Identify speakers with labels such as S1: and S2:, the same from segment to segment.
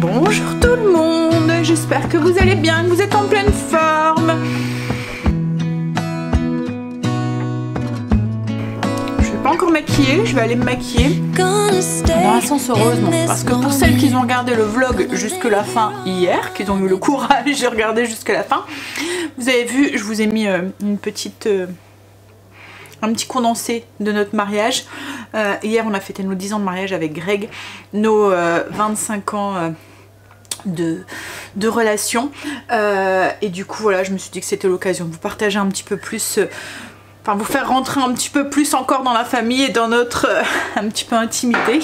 S1: Bonjour tout le monde, j'espère que vous allez bien, que vous êtes en pleine forme. Je vais pas encore maquiller, je vais aller me maquiller dans un sens heureusement. Parce que pour celles qui ont regardé le vlog jusque la fin hier, qui ont eu le courage de regarder jusque la fin, vous avez vu, je vous ai mis une petite... un petit condensé de notre mariage. Hier on a fêté nos 10 ans de mariage avec Greg, nos 25 ans de relation. Et du coup voilà, je me suis dit que c'était l'occasion de vous partager un petit peu plus, enfin vous faire rentrer un petit peu plus encore dans la famille et dans notre un petit peu intimité.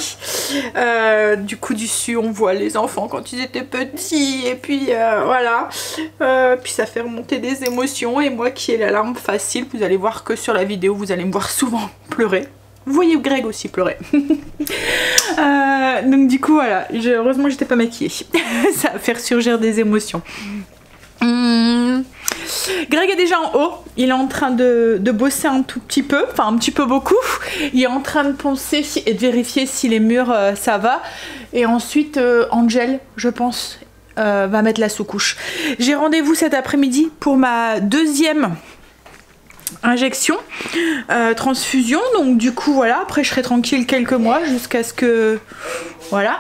S1: Du coup dessus on voit les enfants quand ils étaient petits et puis voilà, puis ça fait remonter des émotions et moi qui ai la larme facile, vous allez voir que sur la vidéo vous allez me voir souvent pleurer. Vous voyez Greg aussi pleurer. Donc du coup voilà, heureusement j'étais pas maquillée. Ça va faire surgir des émotions. Greg est déjà en haut, il est en train de bosser un tout petit peu, enfin un petit peu beaucoup. Il est en train de poncer et de vérifier si les murs ça va. Et ensuite Angel, je pense, va mettre la sous-couche. J'ai rendez-vous cet après-midi pour ma deuxième injection, transfusion. Donc du coup voilà, après je serai tranquille quelques mois jusqu'à ce que... Voilà.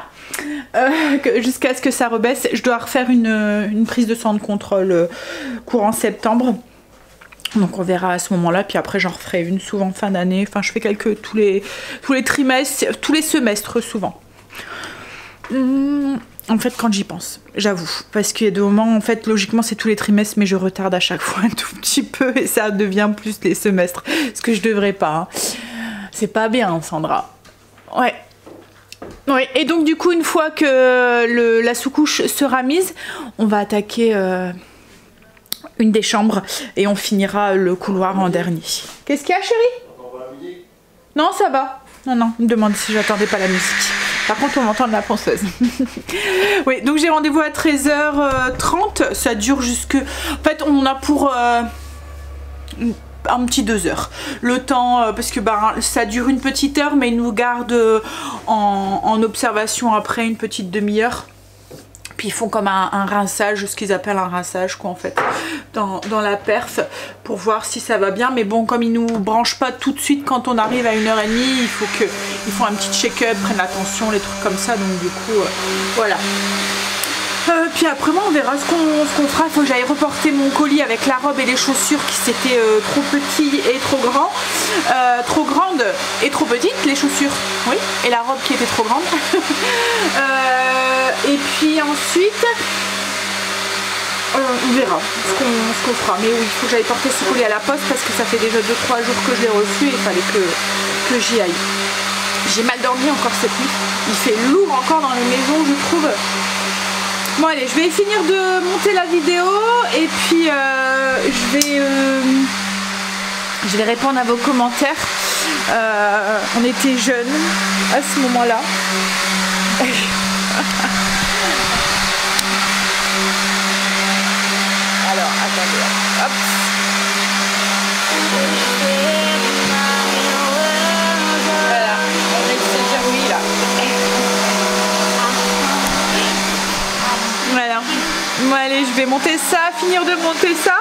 S1: Jusqu'à ce que ça rebaisse. Je dois refaire une prise de sang de contrôle courant septembre, donc on verra à ce moment là, puis après j'en referai une souvent fin d'année, enfin je fais quelques tous les trimestres, tous les semestres souvent, en fait quand j'y pense, j'avoue, parce qu'il y a des moments en fait logiquement c'est tous les trimestres mais je retarde à chaque fois un tout petit peu et ça devient plus les semestres, ce que je devrais pas, hein. C'est pas bien Sandra. Ouais. Oui, et donc du coup une fois que la sous-couche sera mise, on va attaquer une des chambres et on finira le couloir en dernier. Qu'est-ce qu'il y a chérie? Non ça va. Non, il me demande si j'attendais pas la musique. Par contre on m'entend de la ponceuse. Oui, donc j'ai rendez-vous à 13h30, ça dure jusque... En fait on a pour... un petit 2 heures le temps, parce que bah, ça dure une petite heure mais ils nous gardent en observation après une petite demi-heure, puis ils font comme un rinçage, ce qu'ils appellent un rinçage quoi en fait dans la perf pour voir si ça va bien, mais bon comme ils nous branchent pas tout de suite quand on arrive à 1h30, il faut qu'ils font un petit check-up, prennent attention, les trucs comme ça, donc du coup voilà. Puis après moi on verra ce qu'on fera. Il faut que j'aille reporter mon colis avec la robe et les chaussures qui c'était trop petit et trop grand, trop grande et trop petite, les chaussures, oui, et la robe qui était trop grande. Et puis ensuite on verra ce qu'on fera, mais oui il faut que j'aille porter ce colis à la poste parce que ça fait déjà 2-3 jours que je l'ai reçu et il fallait que j'y aille. J'ai mal dormi encore cette nuit, il fait lourd encore dans les maisons je trouve. Bon allez, je vais finir de monter la vidéo et puis je vais répondre à vos commentaires. On était jeunes à ce moment-là. Alors, attendez, hop. Voilà, on est de se dire oui là. Voilà, bon allez je vais monter ça, finir de monter ça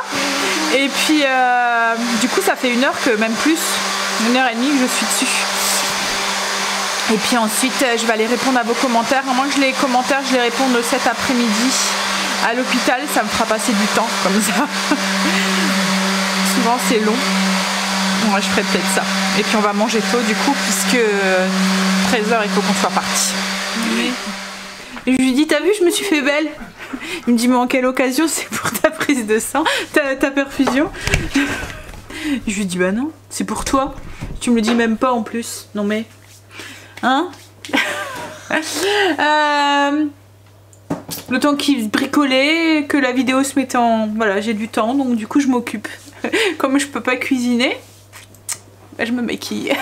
S1: et puis du coup ça fait 1 heure que même plus, 1h30 que je suis dessus. Et puis ensuite je vais aller répondre à vos commentaires, à moins que les commentaires je les réponde cet après-midi à l'hôpital, ça me fera passer du temps comme ça. Souvent c'est long, moi je ferai peut-être ça. Et puis on va manger tôt du coup puisque 13h il faut qu'on soit parti. Oui. Et je lui dis t'as vu je me suis fait belle. Il me dit mais en quelle occasion? C'est pour ta prise de sang, ta perfusion. Je lui dis bah non, c'est pour toi. Tu me le dis même pas en plus. Non mais hein. Le temps qu'il bricolait, que la vidéo se mettait en... Voilà, j'ai du temps donc du coup je m'occupe. Comme je peux pas cuisiner, bah, je me maquille.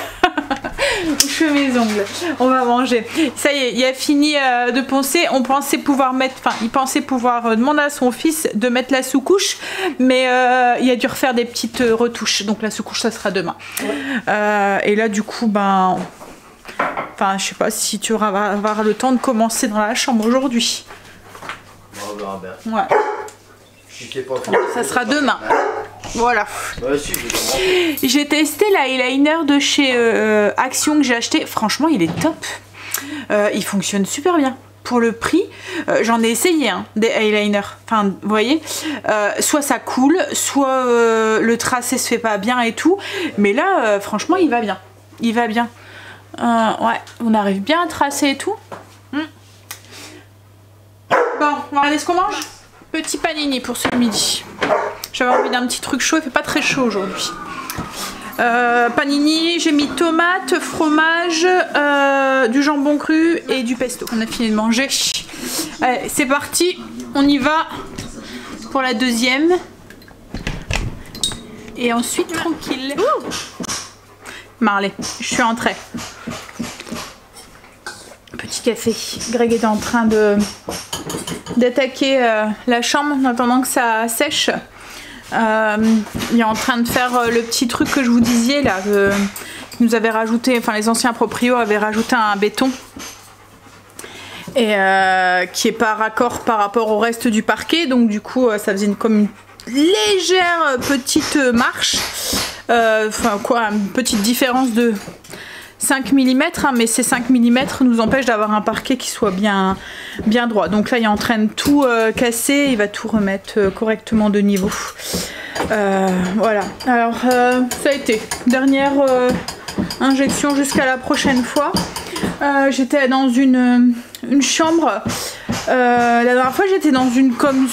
S1: Je fais mes ongles, on va manger. Ça y est, il a fini de poncer. On pensait pouvoir mettre, enfin il pensait pouvoir demander à son fils de mettre la sous-couche, mais il a dû refaire des petites retouches, donc la sous-couche ça sera demain. Ouais. Et là du coup
S2: Enfin, je sais pas si tu vas avoir le temps de commencer dans la chambre aujourd'hui. on verra bien.
S1: Ouais. Ça sera demain. Voilà. J'ai testé l'eyeliner de chez Action que j'ai acheté. Franchement, il est top. Il fonctionne super bien. Pour le prix, j'en ai essayé hein, des eyeliners. Enfin, vous voyez, soit ça coule, soit le tracé se fait pas bien et tout. Mais là, franchement, il va bien. Il va bien. Ouais, on arrive bien à tracer et tout. Bon, on va regarder ce qu'on mange. Petit panini pour ce midi. J'avais envie d'un petit truc chaud, il fait pas très chaud aujourd'hui. Panini, j'ai mis tomates, fromage, du jambon cru et du pesto. On a fini de manger. Allez, c'est parti, on y va pour la deuxième. Et ensuite, tranquille. Marley, je suis entrée. Petit café. Greg était en train d'attaquer la chambre en attendant que ça sèche. Il est en train de faire le petit truc que je vous disais là, nous avait rajouté, enfin les anciens proprios avaient rajouté un béton et qui est pas raccord par rapport au reste du parquet, donc du coup ça faisait comme une légère petite marche, enfin quoi, une petite différence de 5 mm, hein, mais ces 5 mm nous empêchent d'avoir un parquet qui soit bien droit. Donc là il est en train de tout casser, il va tout remettre correctement de niveau. Voilà, alors ça a été dernière injection jusqu'à la prochaine fois. J'étais dans une chambre, la dernière fois j'étais dans une comme...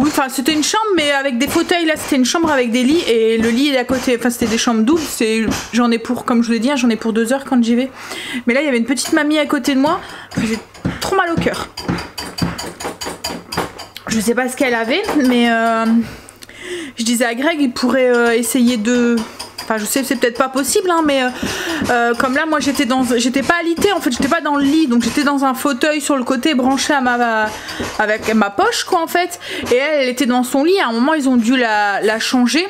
S1: Oui, enfin c'était une chambre mais avec des fauteuils, là c'était une chambre avec des lits et le lit est à côté, enfin c'était des chambres doubles, j'en ai pour, comme je vous l'ai dit, hein, j'en ai pour 2 heures quand j'y vais. Mais là il y avait une petite mamie à côté de moi, j'ai trop mal au cœur. Je sais pas ce qu'elle avait, mais je disais à Greg, il pourrait essayer de... Enfin je sais c'est peut-être pas possible hein, mais comme là moi j'étais pas alitée en fait, j'étais pas dans le lit, donc j'étais dans un fauteuil sur le côté branché à avec ma poche quoi en fait, et elle était dans son lit. À un moment ils ont dû la changer.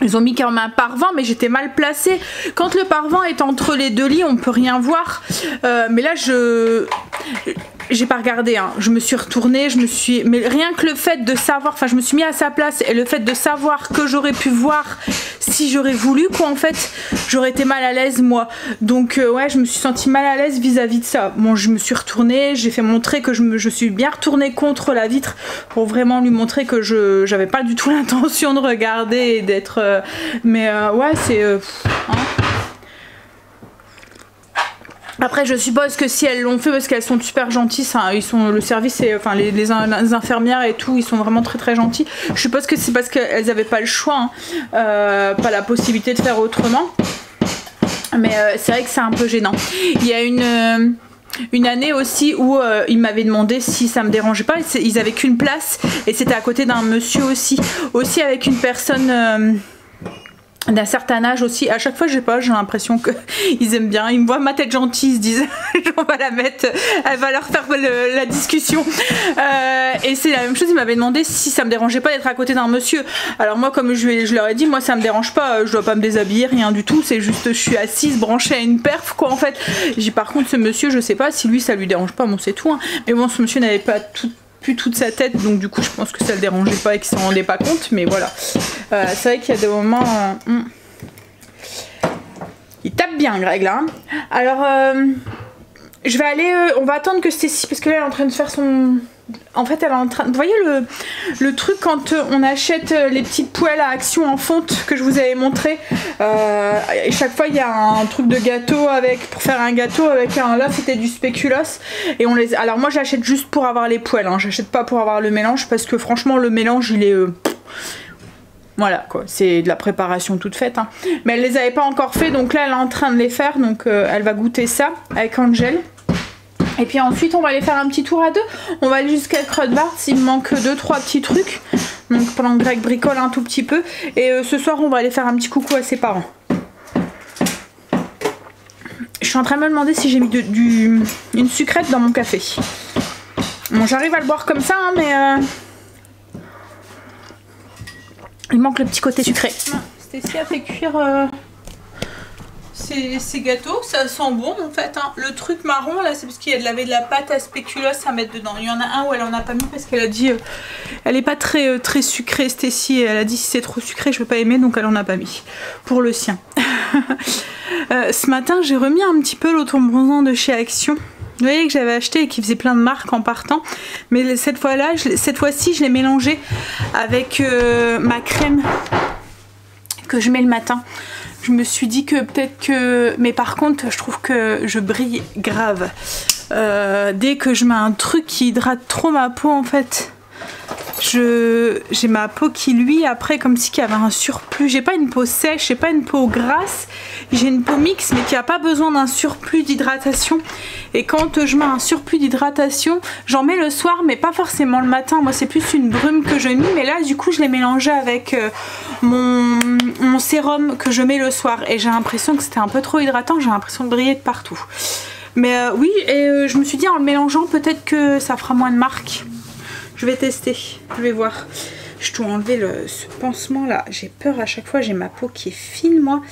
S1: Ils ont mis quand même un paravent, mais j'étais mal placée. Quand le paravent est entre les deux lits, on peut rien voir. Mais là, j'ai pas regardé. Hein. Je me suis retournée, mais rien que le fait de savoir, enfin, je me suis mis à sa place et le fait de savoir que j'aurais pu voir si j'aurais voulu, quoi, en fait, j'aurais été mal à l'aise moi. Donc ouais, je me suis sentie mal à l'aise vis-à-vis de ça. Bon, je me suis retournée, j'ai fait montrer que je suis bien retournée contre la vitre pour vraiment lui montrer que j'avais pas du tout l'intention de regarder et d'être mais ouais c'est hein. Après je suppose que si elles l'ont fait parce qu'elles sont super gentilles, ça, ils sont, le service et enfin les infirmières et tout, ils sont vraiment très gentils. Je suppose que c'est parce qu'elles n'avaient pas le choix, hein, pas la possibilité de faire autrement. Mais c'est vrai que c'est un peu gênant. Il y a une année aussi où ils m'avaient demandé si ça me dérangeait pas, ils avaient qu'une place et c'était à côté d'un monsieur aussi avec une personne d'un certain âge aussi. À chaque fois j'ai l'impression qu'ils aiment bien, ils me voient ma tête gentille, ils se disent on va la mettre, elle va leur faire la discussion, et c'est la même chose. Ils m'avaient demandé si ça me dérangeait pas d'être à côté d'un monsieur. Alors moi comme je leur ai dit, moi ça me dérange pas, je dois pas me déshabiller, rien du tout, c'est juste je suis assise branchée à une perf quoi en fait. J'ai par contre ce monsieur, je sais pas si lui ça lui dérange pas, bon c'est tout hein. Mais bon ce monsieur n'avait pas plus toute sa tête, donc du coup je pense que ça le dérangeait pas et qu'il s'en rendait pas compte, mais voilà. C'est vrai qu'il y a des moments il tape bien Greg là. Alors je vais aller on va attendre que Stécie, parce que là elle est en train de faire son... En fait elle est en train... Vous voyez le truc quand on achète les petites poêles à Action en fonte que je vous avais montré, et chaque fois il y a un truc de gâteau pour faire un gâteau avec là c'était du spéculoos et on les... Alors moi j'achète juste pour avoir les poêles, hein. J'achète pas pour avoir le mélange parce que franchement le mélange il est... Voilà quoi, c'est de la préparation toute faite, hein. Mais elle les avait pas encore fait, donc là elle est en train de les faire, donc elle va goûter ça avec Angel. Et puis ensuite on va aller faire un petit tour à deux. On va aller jusqu'à Kruidvat, il me manque 2-3 petits trucs. Donc pendant que Greg bricole un tout petit peu. Et ce soir on va aller faire un petit coucou à ses parents. Je suis en train de me demander si j'ai mis une sucrète dans mon café. Bon j'arrive à le boire comme ça hein, mais il manque le petit côté sucré. Stécie a fait cuire ces gâteaux, ça sent bon en fait. Hein. Le truc marron là, c'est parce qu'il y avait de la pâte à spéculoos à mettre dedans. Il y en a un où elle en a pas mis parce qu'elle a dit elle est pas très sucrée, Stécie. Elle a dit si c'est trop sucré, je veux pas aimer, donc elle en a pas mis pour le sien. Ce matin, j'ai remis un petit peu l'auto-bronzant de chez Action. Vous voyez que j'avais acheté et qui faisait plein de marques en partant. Mais cette fois-ci, je l'ai mélangé avec ma crème que je mets le matin. Je me suis dit que peut-être que... Mais par contre, je trouve que je brille grave. Dès que je mets un truc qui hydrate trop ma peau, en fait, j'ai ma peau qui luit après comme si il y avait un surplus. J'ai pas une peau sèche, j'ai pas une peau grasse. J'ai une peau mixte, mais qui a pas besoin d'un surplus d'hydratation. Et quand je mets un surplus d'hydratation, j'en mets le soir, mais pas forcément le matin. Moi, c'est plus une brume que je mets. Mais là, du coup, je l'ai mélangé avec mon sérum que je mets le soir. Et j'ai l'impression que c'était un peu trop hydratant. J'ai l'impression de briller de partout. Mais oui, et je me suis dit, en le mélangeant, peut-être que ça fera moins de marques. Je vais tester. Je vais voir. Je dois enlever ce pansement là. J'ai peur à chaque fois. J'ai ma peau qui est fine, moi,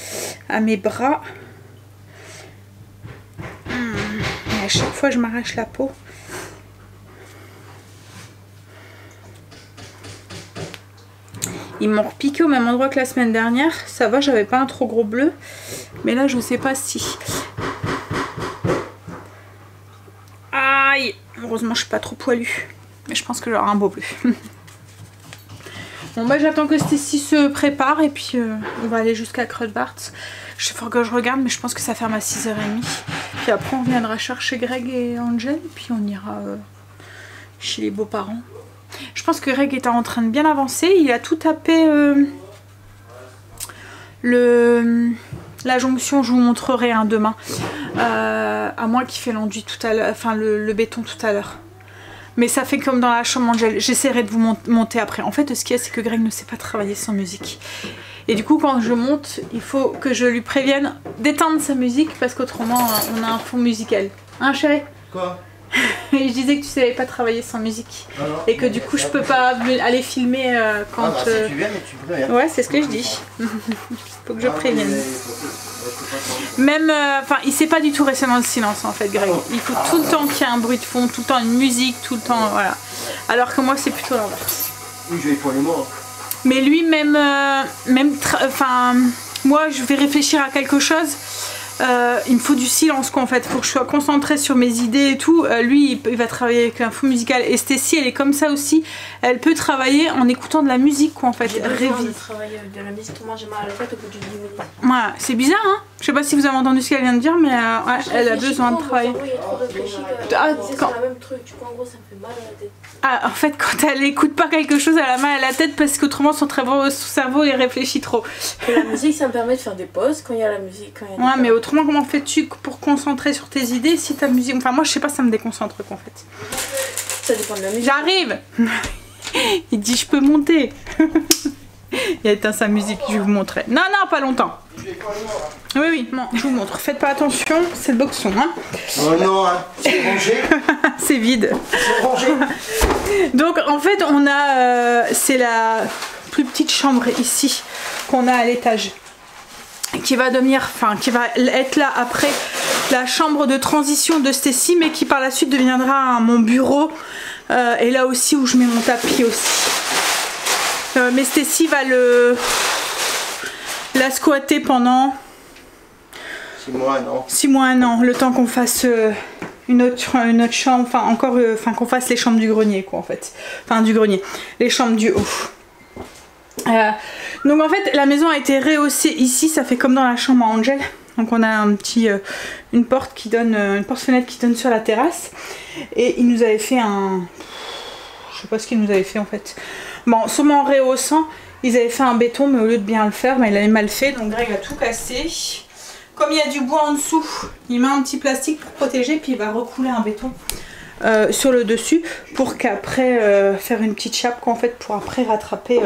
S1: à mes bras. Et à chaque fois, je m'arrache la peau. Ils m'ont repiqué au même endroit que la semaine dernière. Ça va, j'avais pas un trop gros bleu. Mais là, je sais pas si. Aïe! Heureusement, je suis pas trop poilue. Mais je pense que j'aurai un beau bleu. Bon bah j'attends que Stécie se prépare et puis on va aller jusqu'à Kruidvaart. Il faut que je regarde, mais je pense que ça ferme à 6h30. Puis après on viendra chercher Greg et Angel et puis on ira chez les beaux-parents. Je pense que Greg est en train de bien avancer. Il a tout tapé la jonction, je vous montrerai demain. À moi qui fais l'enduit tout à l'heure, enfin le béton tout à l'heure. Mais ça fait comme dans la chambre Angel. J'essaierai de vous monter après. En fait, ce qu'il y a, c'est que Greg ne sait pas travailler sans musique. Et du coup, quand je monte, il faut que je lui prévienne d'éteindre sa musique parce qu'autrement, on a un fond musical. Hein, chérie?
S2: Quoi?
S1: Et je disais que tu savais pas travailler sans musique. Non, non. Et que du coup, je peux pas aller filmer quand...
S2: Ah bah, si tu viens, mais tu préviens.
S1: Ouais, c'est ce que je dis. Faut que je prévienne. Même, enfin, il sait pas du tout rester dans le silence en fait, Greg. Il faut tout le temps qu'il y ait un bruit de fond, tout le temps une musique, tout le temps, voilà. Alors que moi, c'est plutôt l'inverse.
S2: Oui, je vais pour les mots.
S1: Mais lui, enfin, moi, je vais réfléchir à quelque chose. Il me faut du silence quoi en fait, faut que je sois concentrée sur mes idées et tout. Lui il va travailler avec un fond musical et Stécie elle est comme ça aussi, elle peut travailler en écoutant de la musique quoi en fait.
S3: J'ai besoin de travailler avec de la musique, moi j'ai mal à la tête au bout du 10 minutes.
S1: Ouais, c'est bizarre hein, je sais pas si vous avez entendu ce qu'elle vient de dire mais ouais, elle a besoin de travailler.
S3: C'est le même truc, du coup en gros ça me fait mal à la tête.
S1: Ah, en fait quand elle écoute pas quelque chose elle a mal à la tête parce qu'autrement son cerveau il réfléchit trop.
S3: Et la musique ça me permet de faire des pauses quand il y a la musique.
S1: Ouais mais autrement comment fais-tu pour concentrer sur tes idées si ta musique... Enfin moi je sais pas, ça me déconcentre quoi en fait.
S3: Ça dépend de la musique.
S1: J'arrive. Il dit je peux monter. Il a éteint sa musique, je vais vous montrer. Non non pas longtemps. Oui oui, non, je vous montre. Faites pas attention, c'est le boxon hein.
S2: Oh non, hein. C'est rangé.
S1: C'est vide.
S2: C'est rangé.
S1: Donc en fait on a... c'est la plus petite chambre ici qu'on a à l'étage. Qui va devenir, enfin qui va être là après la chambre de transition de Stécie, mais qui par la suite deviendra mon bureau et là aussi où je mets mon tapis aussi. Mais Stécie va la squatter pendant
S2: 6 mois, non.
S1: 6 mois, 1 an, le temps qu'on fasse une autre chambre, enfin encore, enfin qu'on fasse les chambres du grenier quoi en fait, enfin du grenier, les chambres du haut. Donc en fait la maison a été rehaussée ici, ça fait comme dans la chambre à Angel. Donc on a un petit, une porte qui donne, une porte-fenêtre qui donne sur la terrasse. Et il nous avait fait un... Je sais pas ce qu'il nous avait fait en fait. Bon, sûrement en rehaussant, ils avaient fait un béton mais au lieu de bien le faire, il avait mal fait. Donc Greg a tout cassé. Comme il y a du bois en dessous, il met un petit plastique pour protéger puis il va recouler un béton. Sur le dessus pour qu'après faire une petite chape qu'en fait pour après rattraper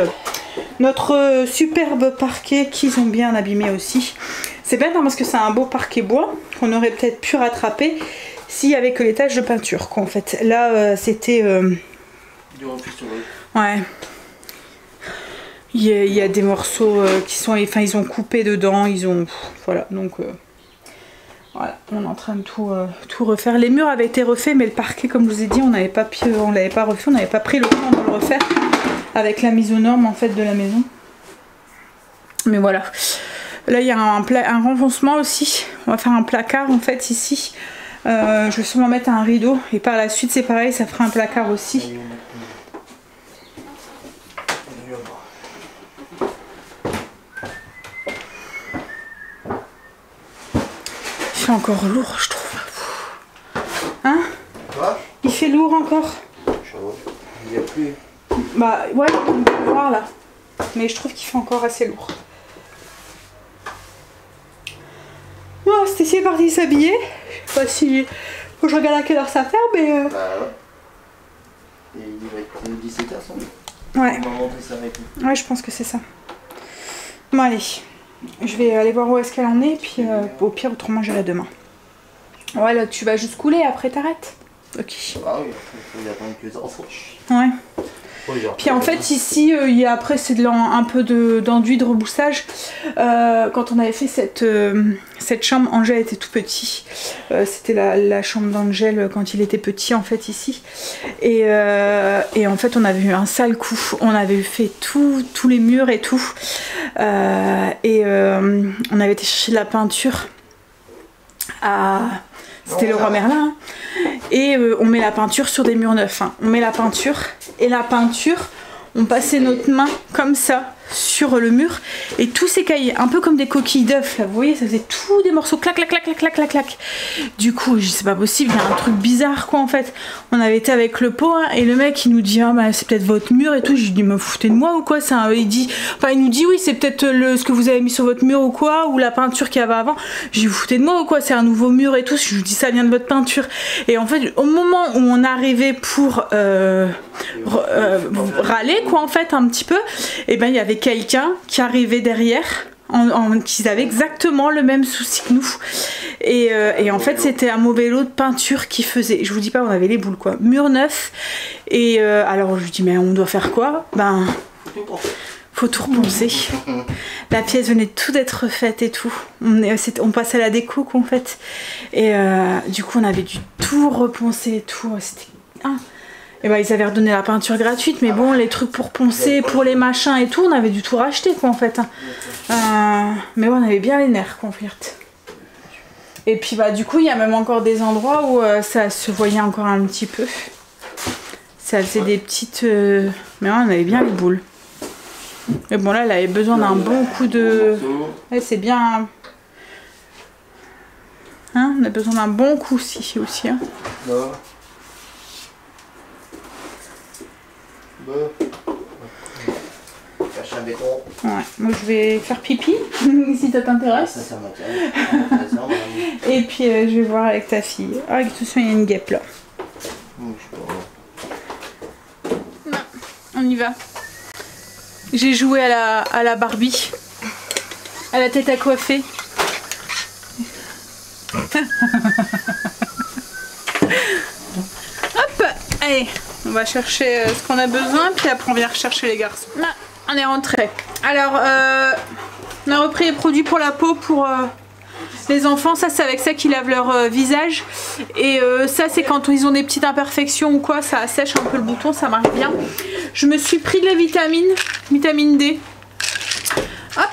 S1: notre superbe parquet qu'ils ont bien abîmé aussi. C'est bête hein, parce que c'est un beau parquet bois qu'on aurait peut-être pu rattraper s'il y avait que les taches de peinture qu'en fait là c'était ouais, il y a des morceaux qui sont, enfin ils ont coupé dedans, ils ont voilà donc Voilà, on est en train de tout refaire. Les murs avaient été refaits, mais le parquet, comme je vous ai dit, on l'avait pas refait, on n'avait pas pris le temps de le refaire avec la mise aux normes en fait de la maison. Mais voilà. Là, il y a un renfoncement aussi. On va faire un placard en fait ici. Je vais sûrement mettre un rideau et par la suite, c'est pareil, ça fera un placard aussi. Il fait encore lourd, je trouve. Hein?
S2: Quoi?
S1: Il fait lourd encore.
S2: Il n'y a plus.
S1: Bah ouais, on peut voir là. Mais je trouve qu'il fait encore assez lourd. Bon, Stécie est partie s'habiller. Je sais pas si... Faut que je regarde à quelle heure ça ferme, mais...
S2: Bah ouais. Et il va être 17h sans doute.
S1: Ouais.
S2: On va montrer ça avec nous.
S1: Ouais, je pense que c'est ça. Bon allez. Je vais aller voir où est-ce qu'elle en est, puis au pire, autrement j'irai demain. Ouais, là tu vas juste couler, après t'arrêtes. Ok.
S2: Ah oui, il faut y attendre que ça enfourche.
S1: Ouais. Puis en fait ici, il y a après c'est un peu d'enduit de reboussage. Quand on avait fait cette chambre, Angèle était tout petit. C'était la chambre d'Angèle quand il était petit en fait ici. Et en fait on avait eu un sale coup. On avait fait tous les murs et tout. On avait été chercher de la peinture à... C'était le Roi Merlin. Et on met la peinture sur des murs neufs. Hein. On met la peinture et la peinture, on passait notre main comme ça sur le mur et tout s'écaillait, un peu comme des coquilles d'œufs là, vous voyez, ça faisait tout des morceaux, clac clac clac clac clac clac clac. Du coup, c'est pas possible, il y a un truc bizarre quoi en fait. On avait été avec le pot hein, et le mec il nous dit ah bah c'est peut-être votre mur et tout. Je lui dis me foutez de moi ou quoi ça. Il nous dit oui c'est peut-être ce que vous avez mis sur votre mur ou quoi, ou la peinture qu'il y avait avant. Je lui dis vous foutez de moi ou quoi, c'est un nouveau mur et tout. Je lui dis ça vient de votre peinture. Et en fait au moment où on arrivait pour râler quoi en fait un petit peu, et ben il y avait quelqu'un qui arrivait derrière qui avait exactement le même souci que nous et en fait c'était un mauvais lot de peinture qui faisait, je vous dis pas on avait les boules quoi, mur neuf et alors je lui dis mais on doit faire quoi, ben faut tout reponcer. La pièce venait tout d'être refaite et tout, on passait à la déco en fait et du coup on avait dû tout reponcer et tout, c'était et bah ils avaient redonné la peinture gratuite, mais bon les trucs pour poncer, pour les machins et tout, on avait dû tout racheter quoi en fait. Mais ouais, on avait bien les nerfs quoi en fait. Et puis bah du coup il y a même encore des endroits où ça se voyait encore un petit peu. Ça faisait des petites... Mais ouais, on avait bien les boules. Mais bon là elle avait besoin d'un bon coup de... Ouais, c'est bien... Hein, on a besoin d'un bon coup ici aussi. Hein.
S2: Cache un béton.
S1: Ouais, moi je vais faire pipi si ça t'intéresse.
S2: Ça m'intéresse.
S1: Et puis je vais voir avec ta fille. Ah, attention, il y a une guêpe là. Non, on y va. J'ai joué à la Barbie. À la tête à coiffer. Hop, allez. On va chercher ce qu'on a besoin, puis après on vient rechercher les garçons. Là, on est rentré. Alors, on a repris les produits pour la peau pour les enfants. Ça, c'est avec ça qu'ils lavent leur visage. Et ça, c'est quand ils ont des petites imperfections ou quoi, ça assèche un peu le bouton, ça marche bien. Je me suis pris de la vitamine D. Hop.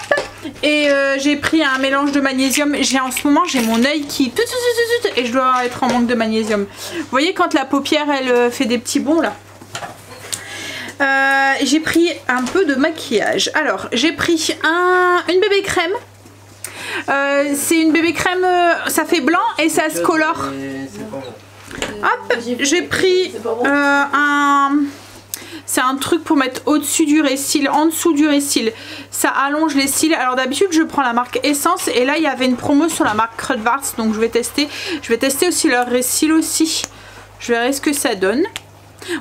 S1: Et j'ai pris un mélange de magnésium. En ce moment j'ai mon œil qui et je dois être en manque de magnésium. Vous voyez quand la paupière elle fait des petits bonds là. J'ai pris un peu de maquillage. Alors j'ai pris une bébé crème. C'est une bébé crème, ça fait blanc et ça se colore. Hop, j'ai pris c'est un truc pour mettre au-dessus du récil, en dessous du récil. Ça allonge les cils. Alors d'habitude je prends la marque Essence et là il y avait une promo sur la marque Crudvars, donc je vais tester. Je vais tester aussi leur récil aussi. Je verrai ce que ça donne.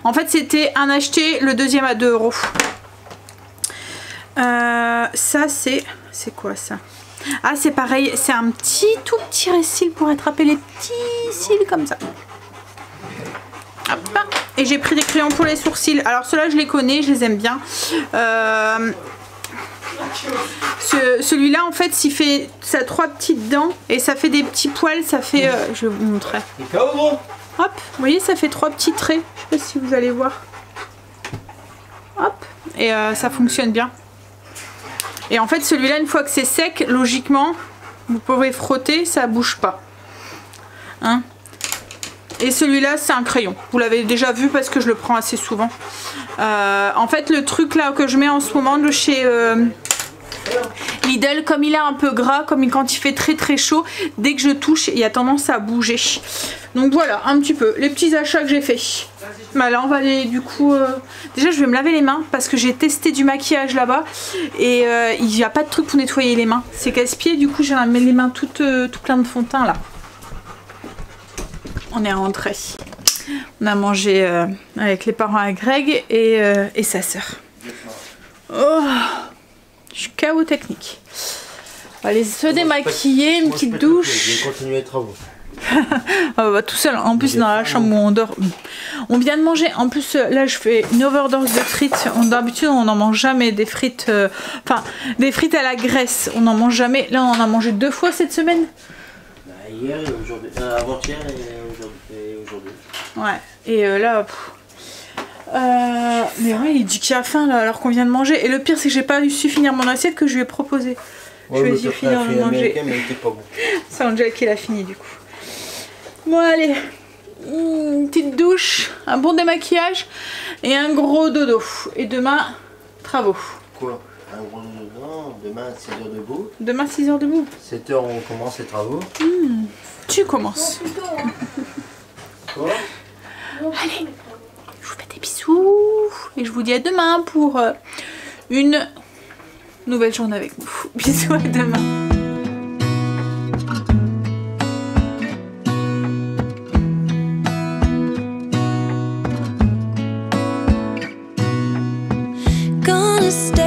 S1: En fait c'était un acheté, le deuxième à 2 €. Ça c'est quoi ça? Ah c'est pareil, c'est un tout petit récil pour attraper les petits cils comme ça. Hop. Et j'ai pris des crayons pour les sourcils. Alors ceux-là je les connais, je les aime bien. Celui-là, en fait, ça a 3 petites dents et ça fait des petits poils. Ça fait, je vais vous montrer. Hop, vous voyez, ça fait 3 petits traits. Je sais pas si vous allez voir. Hop, et ça fonctionne bien. Et en fait, celui-là, une fois que c'est sec, logiquement, vous pouvez frotter, ça bouge pas. Hein? Et celui-là, c'est un crayon. Vous l'avez déjà vu parce que je le prends assez souvent. En fait, le truc là que je mets en ce moment de chez Lidl, comme il est un peu gras, comme quand il fait très chaud, dès que je touche, il a tendance à bouger. Donc voilà, un petit peu les petits achats que j'ai fait. Bah là, on va aller du coup... Déjà, je vais me laver les mains parce que j'ai testé du maquillage là-bas et il n'y a pas de truc pour nettoyer les mains. C'est casse-pied, du coup, j'ai les mains tout plein de fond de teint là. On est rentré. On a mangé avec les parents à Greg et sa sœur. Oh, je suis KO technique. On va aller se démaquiller, une petite douche.
S2: Je vais continuer les travaux.
S1: Bah, tout seul, en plus dans la chambre où on dort. On vient de manger, en plus là je fais une overdose de frites. D'habitude on n'en mange jamais des frites, enfin des frites à la graisse, on n'en mange jamais. Là on en a mangé 2 fois cette semaine.
S2: Bah, hier et aujourd'hui, avant-hier et aujourd'hui.
S1: Ouais, et là... mais ouais, il dit qu'il a faim là, alors qu'on vient de manger. Et le pire c'est que j'ai pas su finir mon assiette que je lui ai proposé.
S2: Ouais,
S1: je vais essayer de finir de manger. C'est Angel qui l'a fini du coup. Bon allez, une petite douche, un bon démaquillage et un gros dodo. Et demain, travaux.
S2: Quoi? Un gros dodo? Demain 6h debout.
S1: Demain 6h debout.
S2: 7h on commence les travaux.
S1: Tu commences.
S2: Quoi?
S1: Allez, je vous fais des bisous et je vous dis à demain pour une nouvelle journée avec nous. Bisous, à demain. Stay